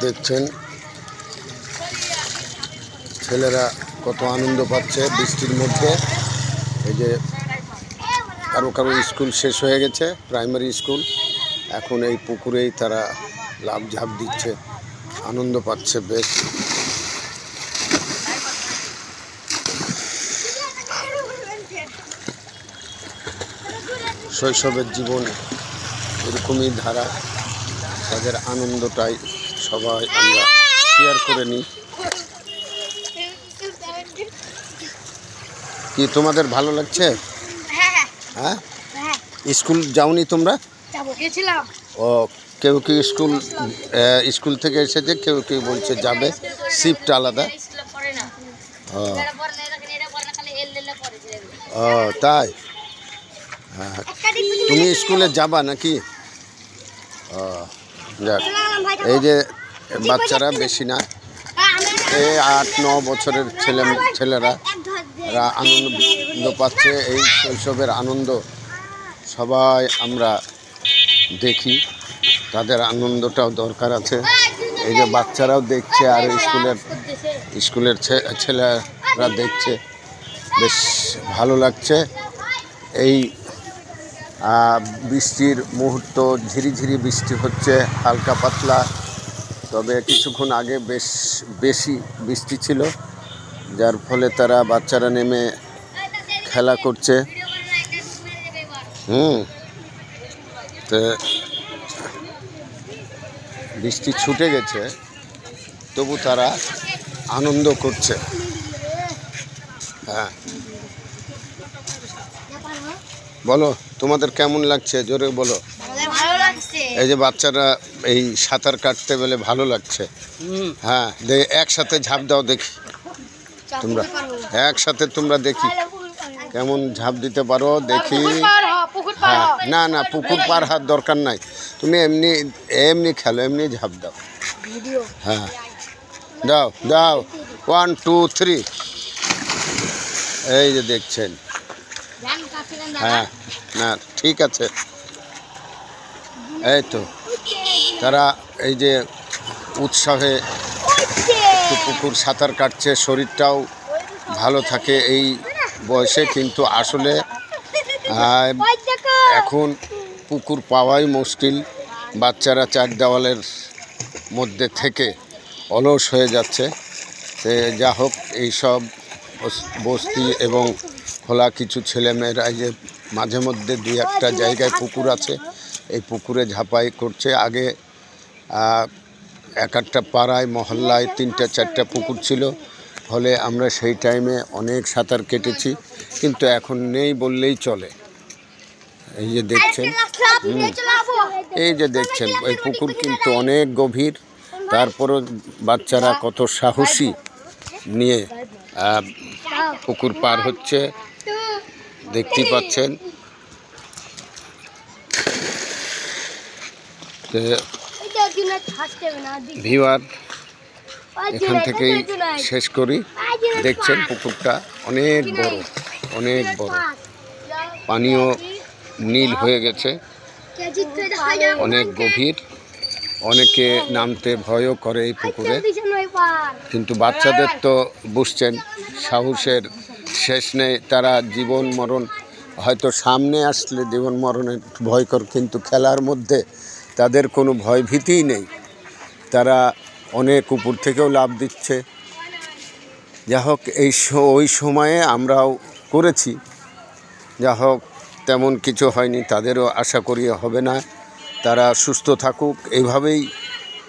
দেখছেন ছেলেরা কত আনন্দ পাচ্ছে বৃষ্টির মধ্যে। এই যে কারো কারো স্কুল শেষ হয়ে গেছে, প্রাইমারি স্কুল, এখন এই পুকুরেই তারা লাফ ঝাঁপ দিচ্ছে, আনন্দ পাচ্ছে বেশ। শৈশবের জীবন এরকমই ধারা, তাদের আনন্দটাই সবাই আমরা শেয়ার করে নিই। কি তোমাদের ভালো লাগছে? হ্যাঁ, স্কুল যাওনি তোমরা? ও, কেউ কেউ স্কুল থেকে এসেছে, কেউ কেউ বলছে যাবে, শিফট আলাদা। ও তাই? হ্যাঁ, তুমি স্কুলে যাবা নাকি? ও যাক, এই যে বাচ্চারা বেশি না, এই 8-9 বছরের ছেলেরা আনন্দ পাচ্ছে। এই শৈশবের আনন্দ সবাই আমরা দেখি, তাদের আনন্দটাও দরকার আছে। এই যে বাচ্চারাও দেখছে আর স্কুলের ছেলেরা দেখছে, বেশ ভালো লাগছে। এই বৃষ্টির মুহূর্ত, ঝিরিঝিরি বৃষ্টি হচ্ছে, হালকা পাতলা, তবে কিছুক্ষণ আগে বেশি বৃষ্টি ছিল, যার ফলে তারা বাচ্চারা নেমে খেলা করছে। তো বৃষ্টি ছুটে গেছে, তবু তারা আনন্দ করছে। হ্যাঁ, বলো তোমাদের কেমন লাগছে, জোরে বলো। এই যে বাচ্চারা এই সাঁতার কাটতে বলে ভালো লাগছে। হ্যাঁ, একসাথে ঝাঁপ দাও দেখি, তোমরা একসাথে তোমরা দেখি কেমন ঝাঁপ দিতে পারো দেখি। হ্যাঁ, না না, পুকুর পার হাত দরকার নাই, তুমি এমনি খেলো, এমনি ঝাঁপ দাও। হ্যাঁ, দাও দাও, 1 2 3। এই যে দেখছেন। হ্যাঁ, না ঠিক আছে। এই তো তারা এই যে উৎসাহে পুকুর সাঁতার কাটছে, শরীরটাও ভালো থাকে এই বয়সে, কিন্তু আসলে এখন পুকুর পাওয়াই মুশকিল। বাচ্চারা 4 দেওয়ালের মধ্যে থেকে অলস হয়ে যাচ্ছে। যা হোক, এইসব বস্তি এবং খোলা কিছু ছেলেমেয়েরা যে মাঝে মধ্যে 2-1টা জায়গায় পুকুর আছে, এই পুকুরে ঝাঁপাই করছে। আগে 1-1টা পাড়ায় মহল্লায় 3-4টা পুকুর ছিল, ফলে আমরা সেই টাইমে অনেক সাঁতার কেটেছি, কিন্তু এখন নেই বললেই চলে। এই যে দেখছেন, এই যে দেখছেন, এই পুকুর কিন্তু অনেক গভীর, তারপরও বাচ্চারা কত সাহসী নিয়ে পুকুর পার হচ্ছে, দেখতেই পাচ্ছেন। ভিউয়ার, এখান থেকেই শেষ করি। দেখছেন পুকুরটা অনেক বড়, অনেক বড়, পানিও নীল হয়ে গেছে, অনেক গভীর। অনেকে নামতে ভয়ও করে এই পুকুরে, কিন্তু বাচ্চাদের তো বুঝছেন সাহসের শেষ নেই। তারা জীবন মরণ হয়তো সামনে আসলে জীবন মরণের ভয়কর, কিন্তু খেলার মধ্যে তাদের কোনো ভয় ভীতিই নেই। তারা অনেক উপর থেকেও লাফ দিচ্ছে। যা হোক, ওই সময়ে আমরাও করেছি, যা হোক তেমন কিছু হয়নি, তাদেরও আশা করি হবে না। তারা সুস্থ থাকুক, এইভাবেই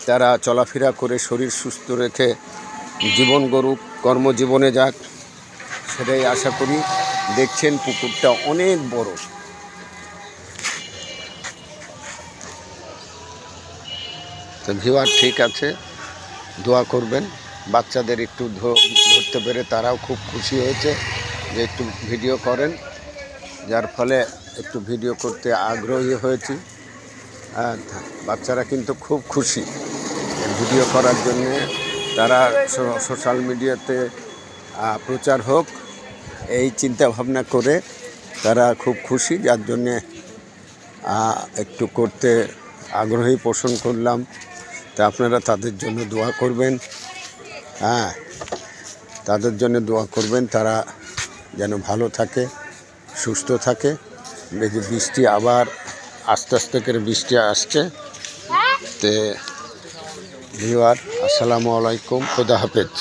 তারা চলাফেরা করে শরীর সুস্থ রেখে জীবন গড়ুক, কর্মজীবনে যাক, সেটাই আশা করি। দেখছেন পুকুরটা অনেক বড়। তো ভিউয়ার, ঠিক আছে, দোয়া করবেন। বাচ্চাদের একটু ধরতে পেরে তারাও খুব খুশি হয়েছে যে একটু ভিডিও করেন, যার ফলে একটু ভিডিও করতে আগ্রহী হয়েছি। বাচ্চারা কিন্তু খুব খুশি ভিডিও করার জন্যে, তারা সোশ্যাল মিডিয়াতে প্রচার হোক এই চিন্তা ভাবনা করে তারা খুব খুশি, যার জন্যে একটু করতে আগ্রহী পোষণ করলাম। তা আপনারা তাদের জন্য দোয়া করবেন, তাদের জন্য দোয়া করবেন, তারা যেন ভালো থাকে, সুস্থ থাকে। এই যে বৃষ্টি আবার আস্তে আস্তে করে বৃষ্টি আসছে। তে ভিউয়ার, আসসালামু আলাইকুম, খোদা হাফেজ।